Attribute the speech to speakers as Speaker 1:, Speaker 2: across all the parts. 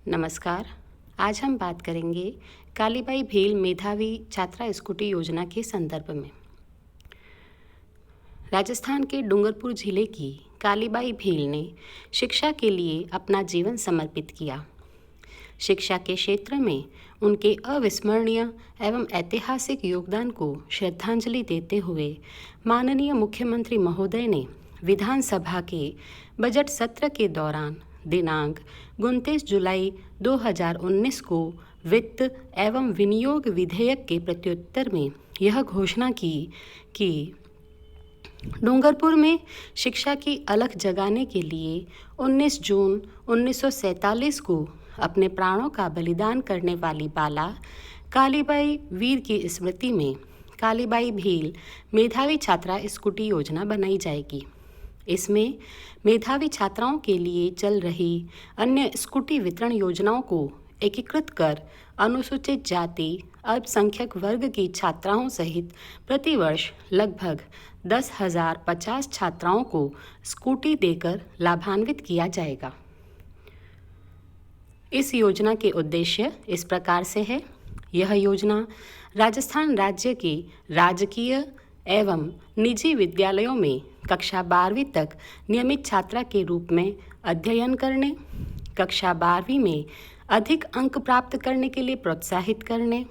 Speaker 1: नमस्कार। आज हम बात करेंगे कालीबाई भेल मेधावी छात्रा स्कूटी योजना के संदर्भ में। राजस्थान के डूंगरपुर जिले की कालीबाई भेल ने शिक्षा के लिए अपना जीवन समर्पित किया। शिक्षा के क्षेत्र में उनके अविस्मरणीय एवं ऐतिहासिक योगदान को श्रद्धांजलि देते हुए माननीय मुख्यमंत्री महोदय ने विधानसभा के बजट सत्र के दौरान दिनांक 29 जुलाई 2019 को वित्त एवं विनियोग विधेयक के प्रत्युत्तर में यह घोषणा की कि डूंगरपुर में शिक्षा की अलख जगाने के लिए 19 जून 1947 को अपने प्राणों का बलिदान करने वाली बाला कालीबाई वीर की स्मृति में कालीबाई भेल मेधावी छात्रा स्कूटी योजना बनाई जाएगी। इसमें मेधावी छात्राओं के लिए चल रही अन्य स्कूटी वितरण योजनाओं को एकीकृत कर अनुसूचित जाति अल्पसंख्यक वर्ग की छात्राओं सहित प्रतिवर्ष लगभग 10,050 छात्राओं को स्कूटी देकर लाभान्वित किया जाएगा। इस योजना के उद्देश्य इस प्रकार से है। यह योजना राजस्थान राज्य के राजकीय एवं निजी विद्यालयों में कक्षा 12वीं तक नियमित छात्रा के रूप में अध्ययन करने, कक्षा 12वीं में अधिक अंक प्राप्त करने के लिए प्रोत्साहित करने,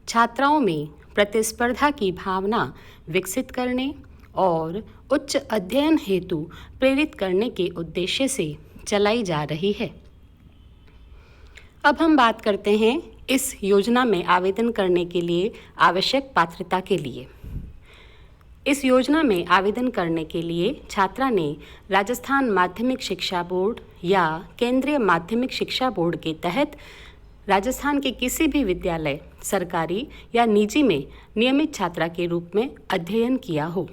Speaker 1: छात्राओं में प्रतिस्पर्धा की भावना विकसित करने और उच्च अध्ययन हेतु प्रेरित करने के उद्देश्य से चलाई जा रही है। अब हम बात करते हैं इस योजना में आवेदन करने के लिए आवश्यक पात्रता के लिए। इस योजना में आवेदन करने के लिए छात्रा ने राजस्थान माध्यमिक शिक्षा बोर्ड या केंद्रीय माध्यमिक शिक्षा बोर्ड के तहत राजस्थान के किसी भी विद्यालय, सरकारी या निजी में नियमित छात्रा के रूप में अध्ययन किया हो।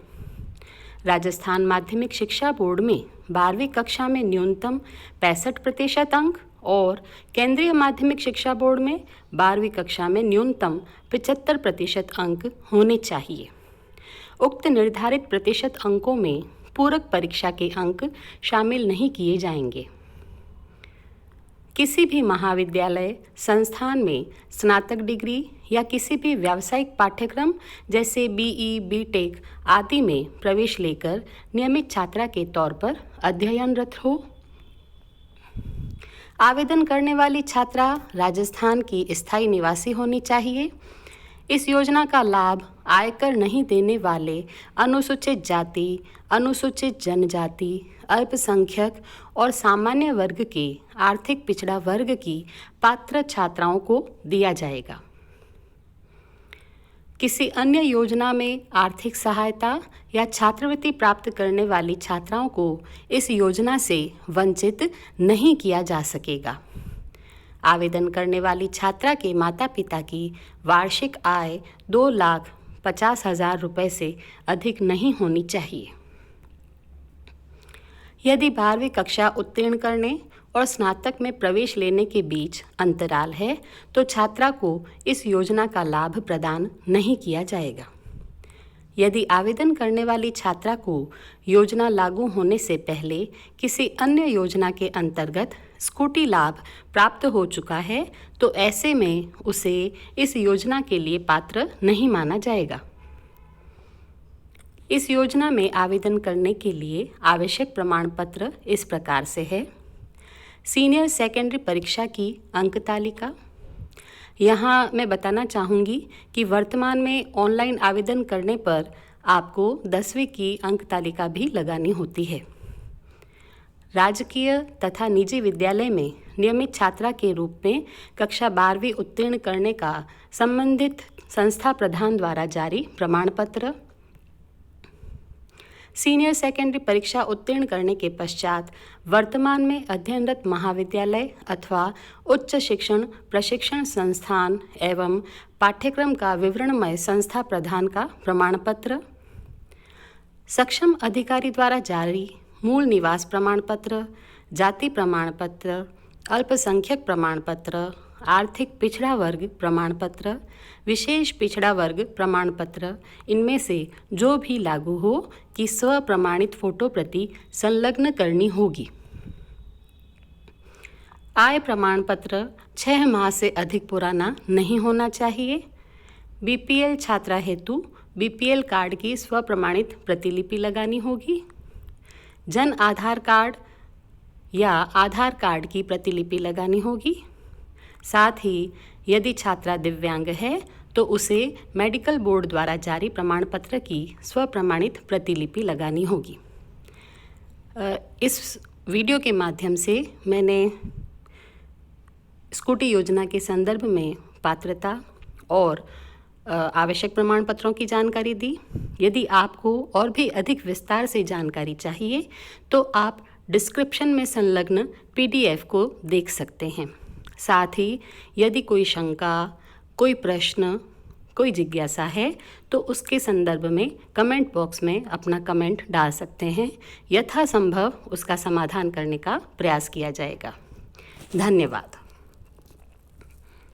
Speaker 1: राजस्थान माध्यमिक शिक्षा बोर्ड में 12वीं कक्षा में न्यूनतम 65% अंक और केंद्रीय माध्यमिक शिक्षा बोर्ड में 12वीं कक्षा में न्यूनतम 75% अंक होने चाहिए। उक्त निर्धारित प्रतिशत अंकों में पूरक परीक्षा के अंक शामिल नहीं किए जाएंगे। किसी भी महाविद्यालय संस्थान में स्नातक डिग्री या किसी भी व्यावसायिक पाठ्यक्रम जैसे बीई, बीटेक आदि में प्रवेश लेकर नियमित छात्रा के तौर पर अध्ययनरत हो। आवेदन करने वाली छात्रा राजस्थान की स्थायी निवासी होनी चाहिए। इस योजना का लाभ आयकर नहीं देने वाले अनुसूचित जाति, अनुसूचित जनजाति, अल्पसंख्यक और सामान्य वर्ग के आर्थिक पिछड़ा वर्ग की पात्र छात्राओं को दिया जाएगा। किसी अन्य योजना में आर्थिक सहायता या छात्रवृत्ति प्राप्त करने वाली छात्राओं को इस योजना से वंचित नहीं किया जा सकेगा। आवेदन करने वाली छात्रा के माता पिता की वार्षिक आय 2,50,000 रुपये से अधिक नहीं होनी चाहिए। यदि 12वीं कक्षा उत्तीर्ण करने और स्नातक में प्रवेश लेने के बीच अंतराल है तो छात्रा को इस योजना का लाभ प्रदान नहीं किया जाएगा। यदि आवेदन करने वाली छात्रा को योजना लागू होने से पहले किसी अन्य योजना के अंतर्गत स्कूटी लाभ प्राप्त हो चुका है तो ऐसे में उसे इस योजना के लिए पात्र नहीं माना जाएगा। इस योजना में आवेदन करने के लिए आवश्यक प्रमाण पत्र इस प्रकार से है। सीनियर सेकेंडरी परीक्षा की अंक तालिका। यहाँ मैं बताना चाहूँगी कि वर्तमान में ऑनलाइन आवेदन करने पर आपको 10वीं की अंक तालिका भी लगानी होती है। राजकीय तथा निजी विद्यालय में नियमित छात्रा के रूप में कक्षा 12वीं उत्तीर्ण करने का संबंधित संस्था प्रधान द्वारा जारी प्रमाण पत्र। सीनियर सेकेंडरी परीक्षा उत्तीर्ण करने के पश्चात वर्तमान में अध्ययनरत महाविद्यालय अथवा उच्च शिक्षण प्रशिक्षण संस्थान एवं पाठ्यक्रम का विवरणमय संस्था प्रधान का प्रमाण पत्र। सक्षम अधिकारी द्वारा जारी मूल निवास प्रमाण पत्र, जाति प्रमाण पत्र, अल्पसंख्यक प्रमाण पत्र, आर्थिक पिछड़ा वर्ग प्रमाण पत्र, विशेष पिछड़ा वर्ग प्रमाण पत्र, इनमें से जो भी लागू हो कि स्व प्रमाणित फोटो प्रति संलग्न करनी होगी। आय प्रमाण पत्र 6 माह से अधिक पुराना नहीं होना चाहिए। बीपीएल छात्रा हेतु बीपीएल कार्ड की स्वप्रमाणित प्रतिलिपि लगानी होगी। जन आधार कार्ड या आधार कार्ड की प्रतिलिपि लगानी होगी। साथ ही यदि छात्रा दिव्यांग है तो उसे मेडिकल बोर्ड द्वारा जारी प्रमाण पत्र की स्वप्रमाणित प्रतिलिपि लगानी होगी। इस वीडियो के माध्यम से मैंने स्कूटी योजना के संदर्भ में पात्रता और आवश्यक प्रमाण पत्रों की जानकारी दी। यदि आपको और भी अधिक विस्तार से जानकारी चाहिए तो आप डिस्क्रिप्शन में संलग्न PDF को देख सकते हैं। साथ ही यदि कोई शंका, कोई प्रश्न, कोई जिज्ञासा है तो उसके संदर्भ में कमेंट बॉक्स में अपना कमेंट डाल सकते हैं। यथासंभव उसका समाधान करने का प्रयास किया जाएगा। धन्यवाद।